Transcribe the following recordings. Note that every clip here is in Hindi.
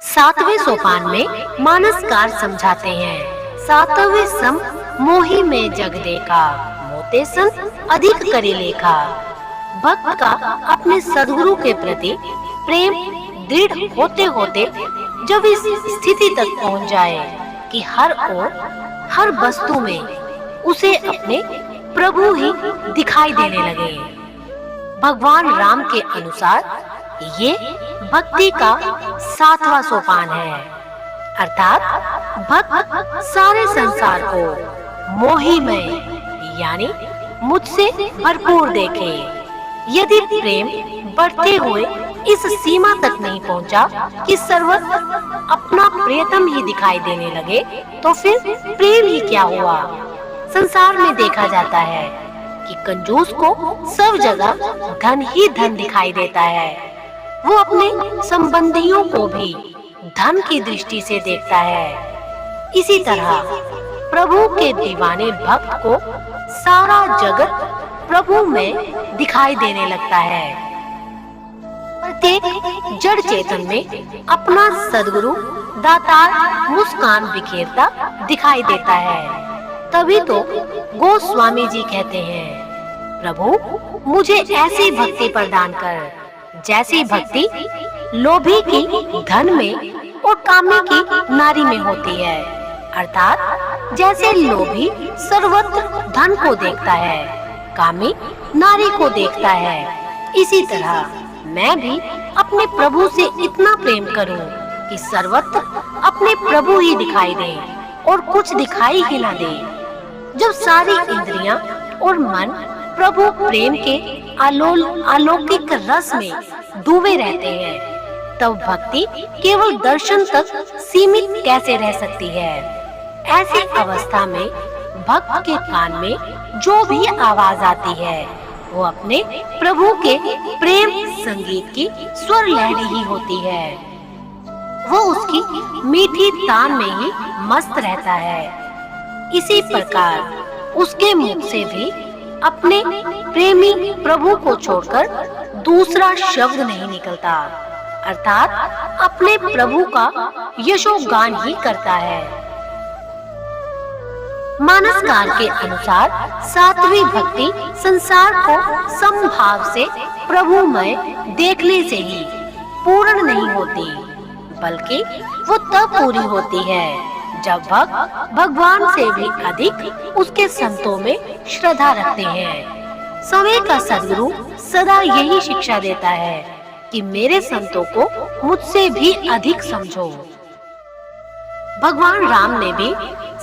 सातवें सोपान में मानसकार समझाते हैं। सातवें सम मोहि में जग देखा, मोते संत अधिक करी लेखा। भक्त का अपने सद्गुरु के प्रति प्रेम दृढ़ होते होते जब इस स्थिति तक पहुंच जाए कि हर ओर हर वस्तु में उसे अपने प्रभु ही दिखाई देने लगे। भगवान राम के अनुसार ये भक्ति का सातवां सोपान है, अर्थात भक्त सारे संसार को मोहिमय यानी मुझसे भरपूर देखे। यदि प्रेम बढ़ते हुए इस सीमा तक नहीं पहुंचा कि सर्वत्र अपना प्रियतम ही दिखाई देने लगे, तो फिर प्रेम ही क्या हुआ। संसार में देखा जाता है कि कंजूस को सब जगह धन ही धन दिखाई देता है। वो अपने संबंधियों को भी धन की दृष्टि से देखता है। इसी तरह प्रभु के दीवाने भक्त को सारा जगत प्रभु में दिखाई देने लगता है। प्रत्येक जड़ चेतन में अपना सद्गुरु दातार मुस्कान बिखेरता दिखाई देता है। तभी तो गोस्वामी जी कहते हैं, प्रभु मुझे ऐसी भक्ति प्रदान कर जैसी भक्ति लोभी की धन में और कामी की नारी में होती है। अर्थात जैसे लोभी सर्वत्र धन को देखता है, कामी नारी को देखता है, इसी तरह मैं भी अपने प्रभु से इतना प्रेम करूं कि सर्वत्र अपने प्रभु ही दिखाई दे और कुछ दिखाई ही ना दे। जब सारी इंद्रियां और मन प्रभु प्रेम के अलौकिक रस में डूबे रहते हैं, तब भक्ति केवल दर्शन तक सीमित कैसे रह सकती है। ऐसी अवस्था में भक्त के कान में जो भी आवाज आती है वो अपने प्रभु के प्रेम संगीत की स्वर लहरी ही होती है। वो उसकी मीठी तान में ही मस्त रहता है। इसी प्रकार उसके मुख से भी अपने प्रेमी प्रभु को छोड़कर दूसरा शब्द नहीं निकलता, अर्थात अपने प्रभु का यशोगान ही करता है। मानसकार के अनुसार सात्विक भक्ति संसार को समभाव से प्रभुमय देखने से ही पूर्ण नहीं होती, बल्कि वो तब पूरी होती है जब भक्त भगवान से भी अधिक उसके संतों में श्रद्धा रखते हैं। समय का सद्गुरु सदा यही शिक्षा देता है कि मेरे संतों को मुझसे भी अधिक समझो। भगवान राम ने भी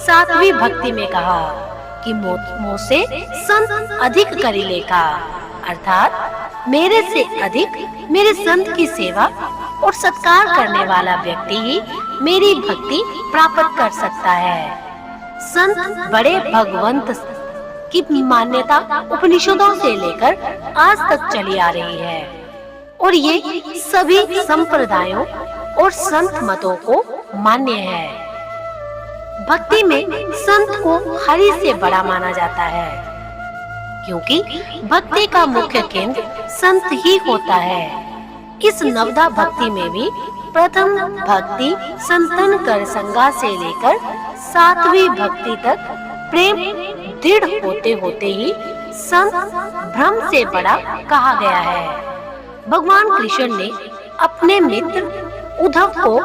सात्विक भक्ति में कहा कि मुझसे संत अधिक करी लेखा, अर्थात मेरे से अधिक मेरे संत की सेवा और सत्कार करने वाला व्यक्ति ही मेरी भक्ति प्राप्त कर सकता है। संत बड़े भगवंत की मान्यता उपनिषदों से लेकर आज तक चली आ रही है और ये सभी संप्रदायों और संत मतों को मान्य है। भक्ति में संत को हरि से बड़ा माना जाता है, क्योंकि भक्ति का मुख्य केंद्र संत ही होता है। इस नवदा भक्ति में भी प्रथम भक्ति संतन कर संगा से लेकर सातवीं भक्ति तक प्रेम दृढ़ होते होते ही संत भ्रम से बड़ा कहा गया है। भगवान कृष्ण ने अपने मित्र उद्धव को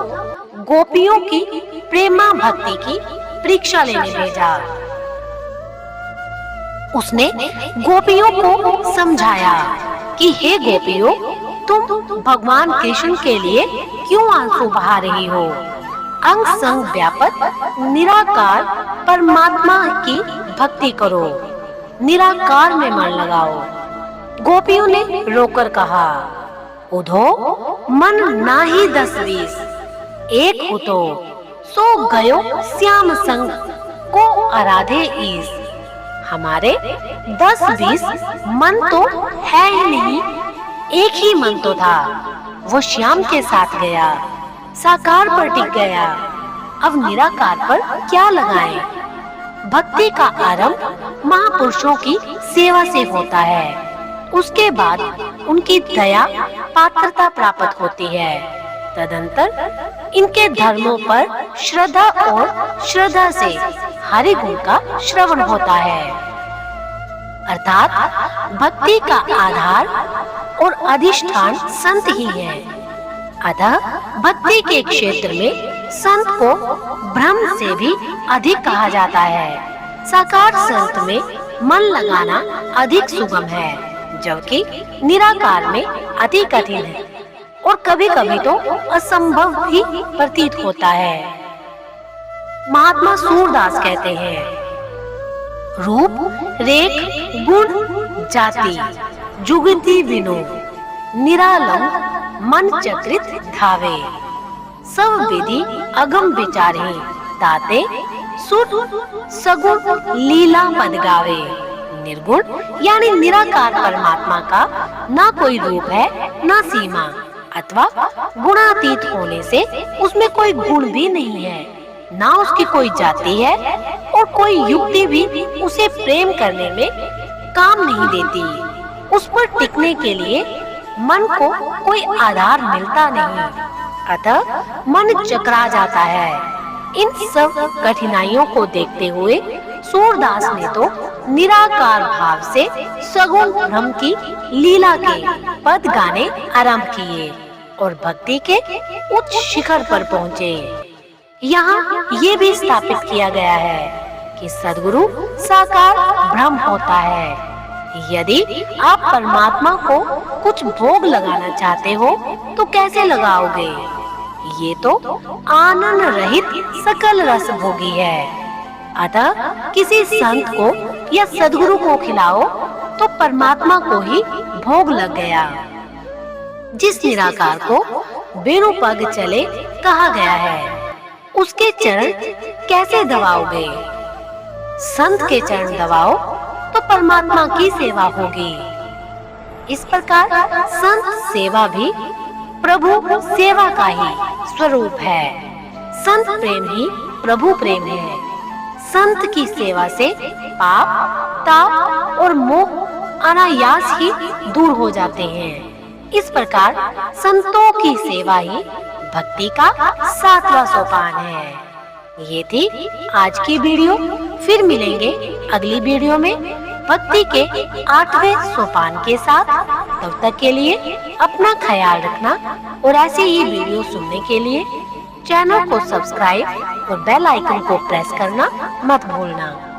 गोपियों की प्रेमा भक्ति की परीक्षा लेने भेजा। उसने गोपियों को समझाया कि हे गोपियों, तुम भगवान कृष्ण के लिए क्यों आंसू बहा रही हो। अंग संग व्यापक निराकार परमात्मा की भक्ति करो, निराकार में मन लगाओ। गोपियों ने रोकर कहा, उधो मन नाही 10-20, एक हो तो सो गयो श्याम संग को आराधे ईस। हमारे 10-20 मन तो है ही नहीं, एक ही मन तो था, वो श्याम के साथ गया, साकार पर टिक गया, अब निराकार पर क्या लगाएं। भक्ति का आरंभ महापुरुषों की सेवा से होता है, उसके बाद उनकी दया पात्रता प्राप्त होती है, तदंतर इनके धर्मों पर श्रद्धा और श्रद्धा से हरि गुण का श्रवण होता है। अर्थात भक्ति का आधार और अधिष्ठान संत ही है। अतः भक्ति के क्षेत्र में संत को ब्रह्म से भी अधिक कहा जाता है। साकार संत में मन लगाना अधिक सुगम है, जबकि निराकार में अति कठिन है और कभी-कभी तो असंभव भी प्रतीत होता है। महात्मा सूरदास कहते हैं, रूप रेख गुण जाति जुगति विनो निरालंब मन चक्रित धावे सब विधि अगम विचारे ताते सुर सगुण लीला पद गावे। निर्गुण यानी निराकार परमात्मा का ना कोई रूप है ना सीमा अथवा गुणातीत होने से उसमें कोई गुण भी नहीं है, ना उसकी कोई जाति है और कोई युक्ति भी उसे प्रेम करने में काम नहीं देती। उस पर टिकने के लिए मन को कोई आधार मिलता नहीं, अतः मन चकरा जाता है। इन सब कठिनाइयों को देखते हुए सूरदास ने तो निराकार भाव से सगुण ब्रह्म की लीला के पद गाने आरंभ किए और भक्ति के उच्च शिखर पर पहुँचे। यहाँ ये भी स्थापित किया गया है कि सद्गुरु साकार ब्रह्म होता है। यदि आप परमात्मा को कुछ भोग लगाना चाहते हो तो कैसे लगाओगे? ये तो आनंद रहित सकल रस भोगी है। अतः किसी संत को या सद्गुरु को खिलाओ तो परमात्मा को ही भोग लग गया। जिस निराकार को बिनु पग चले कहा गया है, उसके चरण कैसे दबाओगे? संत के चरण दबाओ तो परमात्मा की सेवा होगी। इस प्रकार संत सेवा भी प्रभु सेवा का ही स्वरूप है। संत प्रेम ही प्रभु प्रेम है। संत की सेवा से पाप ताप और मोह अनायास ही दूर हो जाते हैं। इस प्रकार संतों की सेवा ही भक्ति का 7वां सोपान है। ये थी आज की वीडियो। फिर मिलेंगे अगली वीडियो में भक्ति के 8वें सोपान के साथ। तब तक के लिए अपना ख्याल रखना और ऐसे ही वीडियो सुनने के लिए चैनल को सब्सक्राइब और बेल आइकन को प्रेस करना मत भूलना।